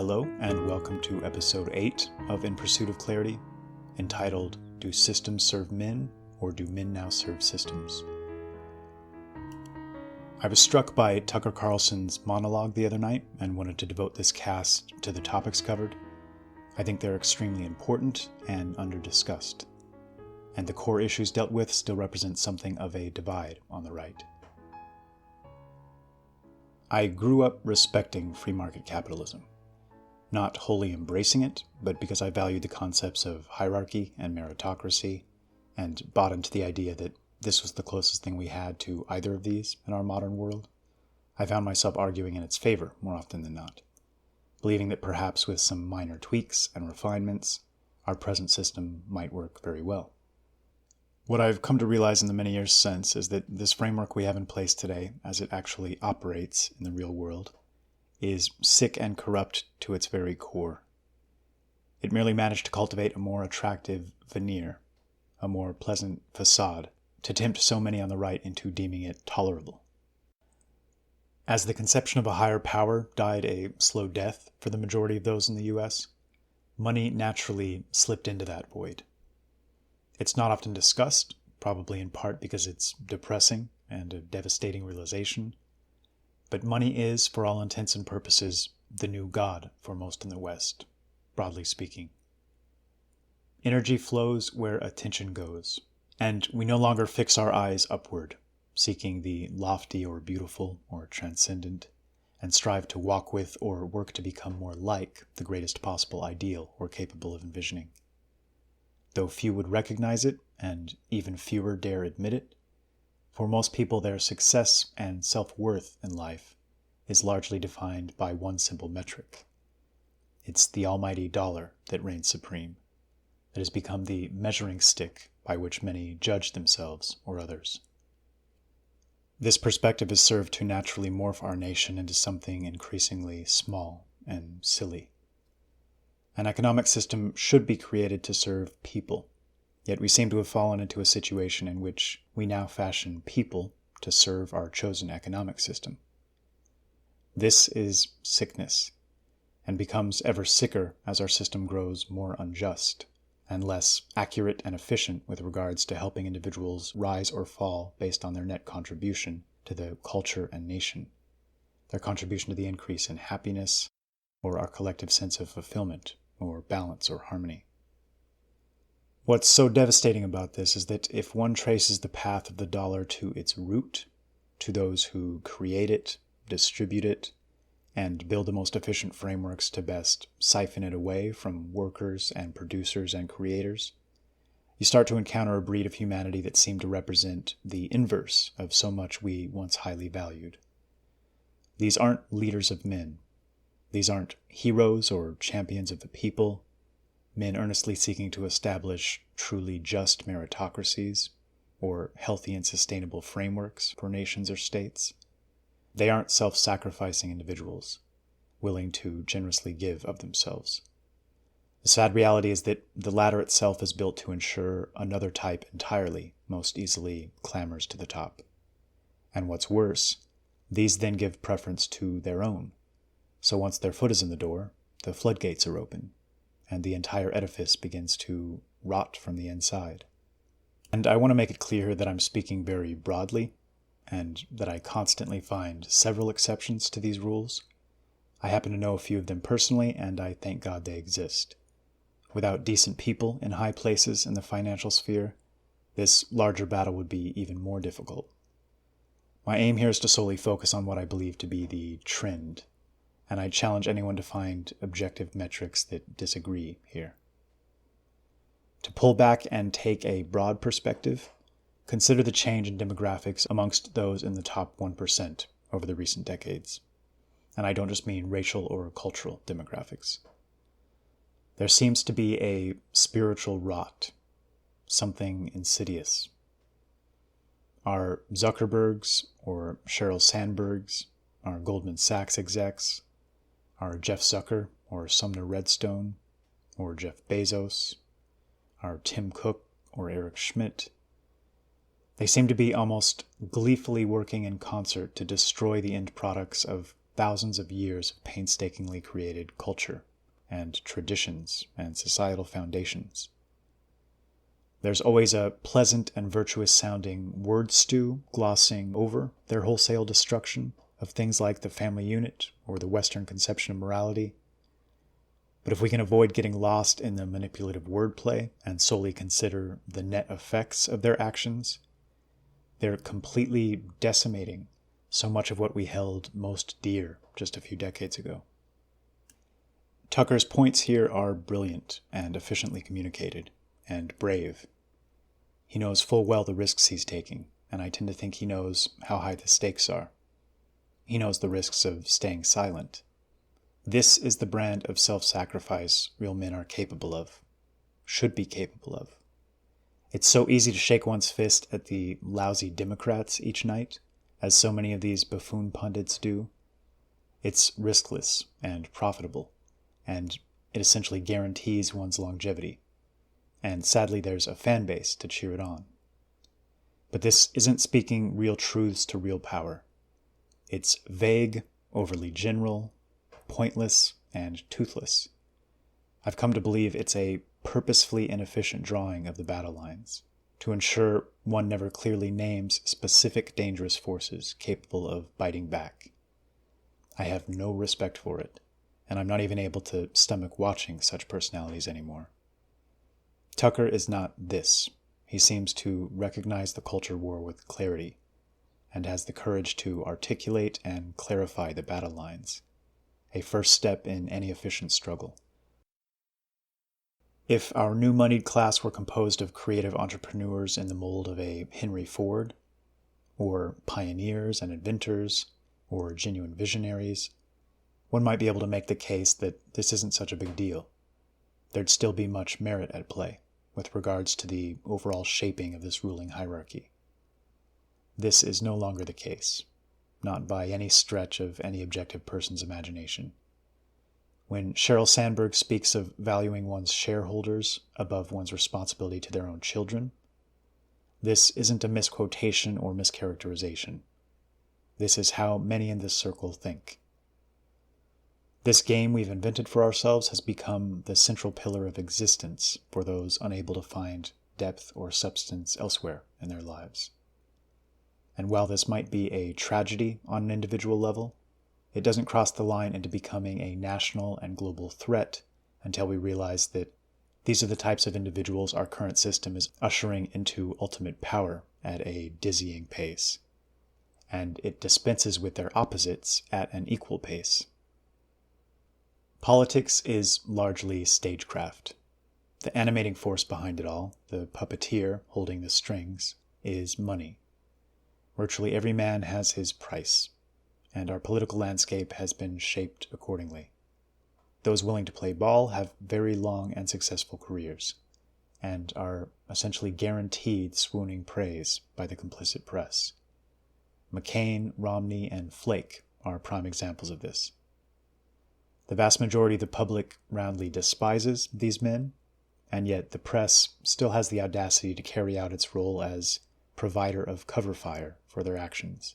Hello, and welcome to episode 8 of In Pursuit of Clarity, entitled, Do Systems Serve Men, or Do Men Now Serve Systems? I was struck by Tucker Carlson's monologue the other night and wanted to devote this cast to the topics covered. I think they're extremely important and under-discussed, and the core issues dealt with still represent something of a divide on the right. I grew up respecting free market capitalism. Not wholly embracing it, but because I valued the concepts of hierarchy and meritocracy, and bought into the idea that this was the closest thing we had to either of these in our modern world, I found myself arguing in its favor more often than not, believing that perhaps with some minor tweaks and refinements, our present system might work very well. What I've come to realize in the many years since is that this framework we have in place today, as it actually operates in the real world, is sick and corrupt to its very core. It merely managed to cultivate a more attractive veneer, a more pleasant facade, to tempt so many on the right into deeming it tolerable. As the conception of a higher power died a slow death for the majority of those in the US, money naturally slipped into that void. It's not often discussed, probably in part because it's depressing and a devastating realization, but money is, for all intents and purposes, the new god for most in the West, broadly speaking. Energy flows where attention goes, and we no longer fix our eyes upward, seeking the lofty or beautiful or transcendent, and strive to walk with or work to become more like the greatest possible ideal we're capable of envisioning. Though few would recognize it, and even fewer dare admit it, for most people their success and self-worth in life is largely defined by one simple metric. It's the almighty dollar that reigns supreme, that has become the measuring stick by which many judge themselves or others. This perspective has served to naturally morph our nation into something increasingly small and silly. An economic system should be created to serve people, yet we seem to have fallen into a situation in which we now fashion people to serve our chosen economic system. This is sickness, and becomes ever sicker as our system grows more unjust, and less accurate and efficient with regards to helping individuals rise or fall based on their net contribution to the culture and nation, their contribution to the increase in happiness, or our collective sense of fulfillment, or balance or harmony. What's so devastating about this is that if one traces the path of the dollar to its root, to those who create it, distribute it, and build the most efficient frameworks to best siphon it away from workers and producers and creators, you start to encounter a breed of humanity that seem to represent the inverse of so much we once highly valued. These aren't leaders of men. These aren't heroes or champions of the people, men earnestly seeking to establish truly just meritocracies or healthy and sustainable frameworks for nations or states. They aren't self-sacrificing individuals, willing to generously give of themselves. The sad reality is that the latter itself is built to ensure another type entirely most easily clambers to the top. And what's worse, these then give preference to their own. So once their foot is in the door, the floodgates are open, and the entire edifice begins to rot from the inside. And I want to make it clear that I'm speaking very broadly, and that I constantly find several exceptions to these rules. I happen to know a few of them personally, and I thank God they exist. Without decent people in high places in the financial sphere, this larger battle would be even more difficult. My aim here is to solely focus on what I believe to be the trend, and I challenge anyone to find objective metrics that disagree here. To pull back and take a broad perspective, consider the change in demographics amongst those in the top 1% over the recent decades. And I don't just mean racial or cultural demographics. There seems to be a spiritual rot, something insidious. Our Zuckerbergs or Sheryl Sandbergs, our Goldman Sachs execs, our Jeff Zucker or Sumner Redstone, or Jeff Bezos, our Tim Cook or Eric Schmidt. They seem to be almost gleefully working in concert to destroy the end products of thousands of years of painstakingly created culture and traditions and societal foundations. There's always a pleasant and virtuous sounding word stew glossing over their wholesale destruction of things like the family unit or the Western conception of morality. But if we can avoid getting lost in the manipulative wordplay and solely consider the net effects of their actions, they're completely decimating so much of what we held most dear just a few decades ago. Tucker's points here are brilliant and efficiently communicated, and brave. He knows full well the risks he's taking, and I tend to think he knows how high the stakes are. He knows the risks of staying silent. This is the brand of self-sacrifice real men are capable of, should be capable of. It's so easy to shake one's fist at the lousy Democrats each night, as so many of these buffoon pundits do. It's riskless and profitable, and it essentially guarantees one's longevity. And sadly, there's a fan base to cheer it on. But this isn't speaking real truths to real power. It's vague, overly general, pointless, and toothless. I've come to believe it's a purposefully inefficient drawing of the battle lines to ensure one never clearly names specific dangerous forces capable of biting back. I have no respect for it, and I'm not even able to stomach watching such personalities anymore. Tucker is not this. He seems to recognize the culture war with clarity, and has the courage to articulate and clarify the battle lines, a first step in any efficient struggle. If our new moneyed class were composed of creative entrepreneurs in the mold of a Henry Ford, or pioneers and inventors, or genuine visionaries, one might be able to make the case that this isn't such a big deal. There'd still be much merit at play with regards to the overall shaping of this ruling hierarchy. This is no longer the case, not by any stretch of any objective person's imagination. When Sheryl Sandberg speaks of valuing one's shareholders above one's responsibility to their own children, this isn't a misquotation or mischaracterization. This is how many in this circle think. This game we've invented for ourselves has become the central pillar of existence for those unable to find depth or substance elsewhere in their lives. And while this might be a tragedy on an individual level, it doesn't cross the line into becoming a national and global threat until we realize that these are the types of individuals our current system is ushering into ultimate power at a dizzying pace, and it dispenses with their opposites at an equal pace. Politics is largely stagecraft. The animating force behind it all, the puppeteer holding the strings, is money. Virtually every man has his price, and our political landscape has been shaped accordingly. Those willing to play ball have very long and successful careers, and are essentially guaranteed swooning praise by the complicit press. McCain, Romney, and Flake are prime examples of this. The vast majority of the public roundly despises these men, and yet the press still has the audacity to carry out its role as provider of cover fire for their actions,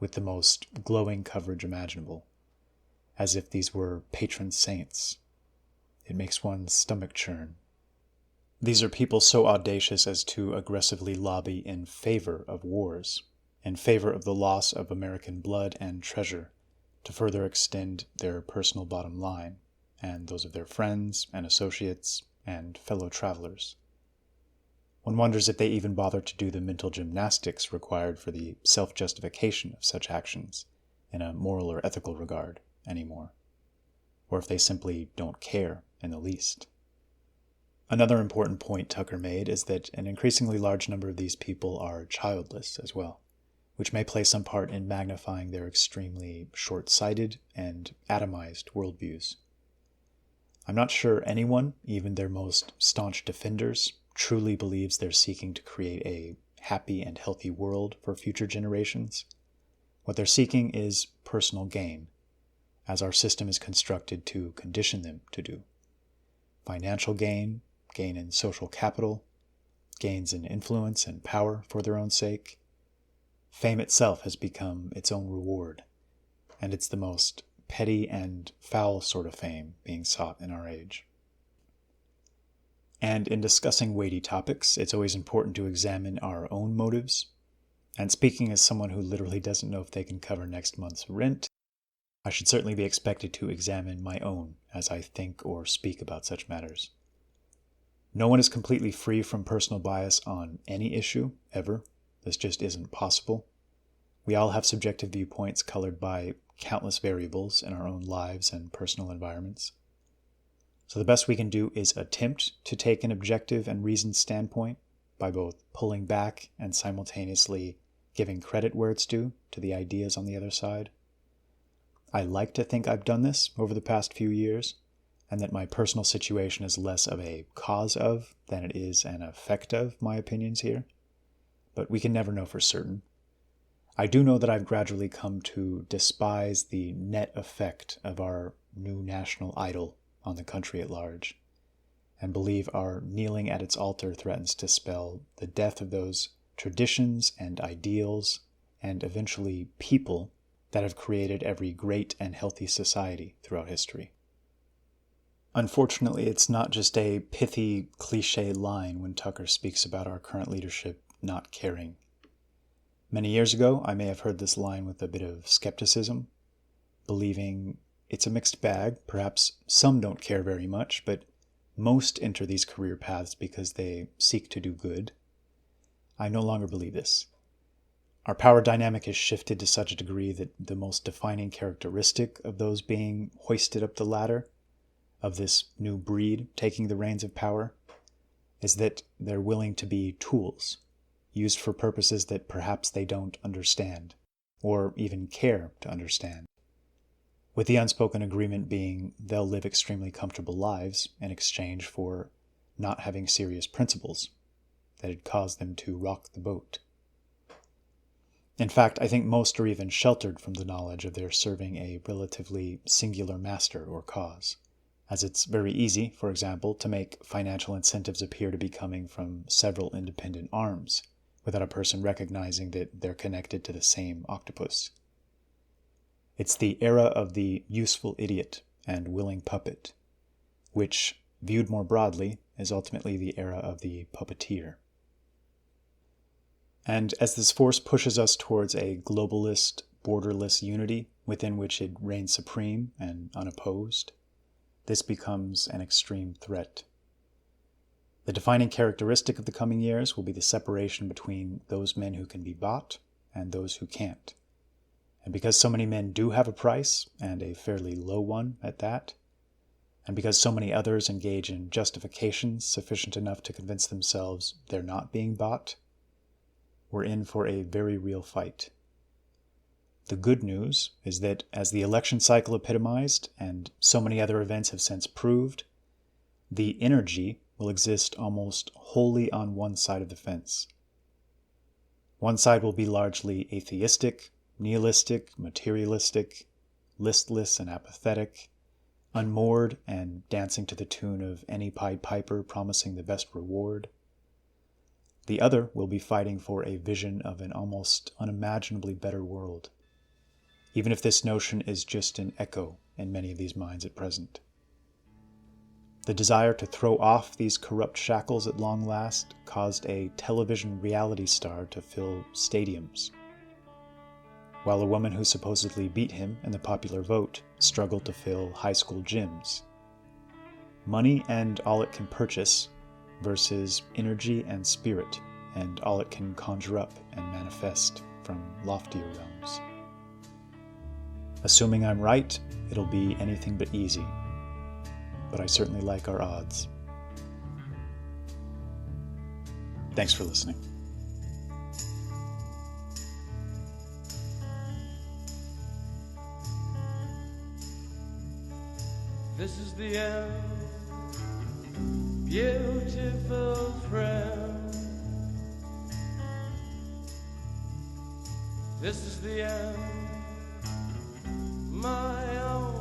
with the most glowing coverage imaginable, as if these were patron saints. It makes one's stomach churn. These are people so audacious as to aggressively lobby in favor of wars, in favor of the loss of American blood and treasure, to further extend their personal bottom line, and those of their friends and associates and fellow travelers. One wonders if they even bother to do the mental gymnastics required for the self-justification of such actions in a moral or ethical regard anymore, or if they simply don't care in the least. Another important point Tucker made is that an increasingly large number of these people are childless as well, which may play some part in magnifying their extremely short-sighted and atomized worldviews. I'm not sure anyone, even their most staunch defenders, truly believes they're seeking to create a happy and healthy world for future generations. What they're seeking is personal gain, as our system is constructed to condition them to do. Financial gain, gain in social capital, gains in influence and power for their own sake. Fame itself has become its own reward. and it's the most petty and foul sort of fame being sought in our age. And in discussing weighty topics, it's always important to examine our own motives. And speaking as someone who literally doesn't know if they can cover next month's rent, I should certainly be expected to examine my own as I think or speak about such matters. No one is completely free from personal bias on any issue, ever. This just isn't possible. We all have subjective viewpoints colored by countless variables in our own lives and personal environments. So the best we can do is attempt to take an objective and reasoned standpoint by both pulling back and simultaneously giving credit where it's due to the ideas on the other side. I like to think I've done this over the past few years, and that my personal situation is less of a cause of than it is an effect of my opinions here. But we can never know for certain. I do know that I've gradually come to despise the net effect of our new national idol on the country at large, and believe our kneeling at its altar threatens to spell the death of those traditions and ideals and eventually people that have created every great and healthy society throughout history. Unfortunately, it's not just a pithy, cliché line when Tucker speaks about our current leadership not caring. Many years ago, I may have heard this line with a bit of skepticism, believing it's a mixed bag. Perhaps some don't care very much, but most enter these career paths because they seek to do good. I no longer believe this. Our power dynamic has shifted to such a degree that the most defining characteristic of those being hoisted up the ladder, of this new breed taking the reins of power, is that they're willing to be tools, used for purposes that perhaps they don't understand, or even care to understand, with the unspoken agreement being they'll live extremely comfortable lives in exchange for not having serious principles that'd cause them to rock the boat. In fact, I think most are even sheltered from the knowledge of their serving a relatively singular master or cause, as it's very easy, for example, to make financial incentives appear to be coming from several independent arms, without a person recognizing that they're connected to the same octopus. It's the era of the useful idiot and willing puppet, which, viewed more broadly, is ultimately the era of the puppeteer. And as this force pushes us towards a globalist, borderless unity within which it reigns supreme and unopposed, this becomes an extreme threat. The defining characteristic of the coming years will be the separation between those men who can be bought and those who can't. And because so many men do have a price, and a fairly low one at that, and because so many others engage in justifications sufficient enough to convince themselves they're not being bought, we're in for a very real fight. The good news is that, as the election cycle epitomized, and so many other events have since proved, the energy will exist almost wholly on one side of the fence. One side will be largely atheistic, nihilistic, materialistic, listless and apathetic, unmoored and dancing to the tune of any Pied Piper promising the best reward. The other will be fighting for a vision of an almost unimaginably better world, even if this notion is just an echo in many of these minds at present. The desire to throw off these corrupt shackles at long last caused a television reality star to fill stadiums, while a woman who supposedly beat him in the popular vote struggled to fill high school gyms. Money and all it can purchase versus energy and spirit and all it can conjure up and manifest from loftier realms. Assuming I'm right, it'll be anything but easy, but I certainly like our odds. Thanks for listening. This is the end, beautiful friend. This is the end, my own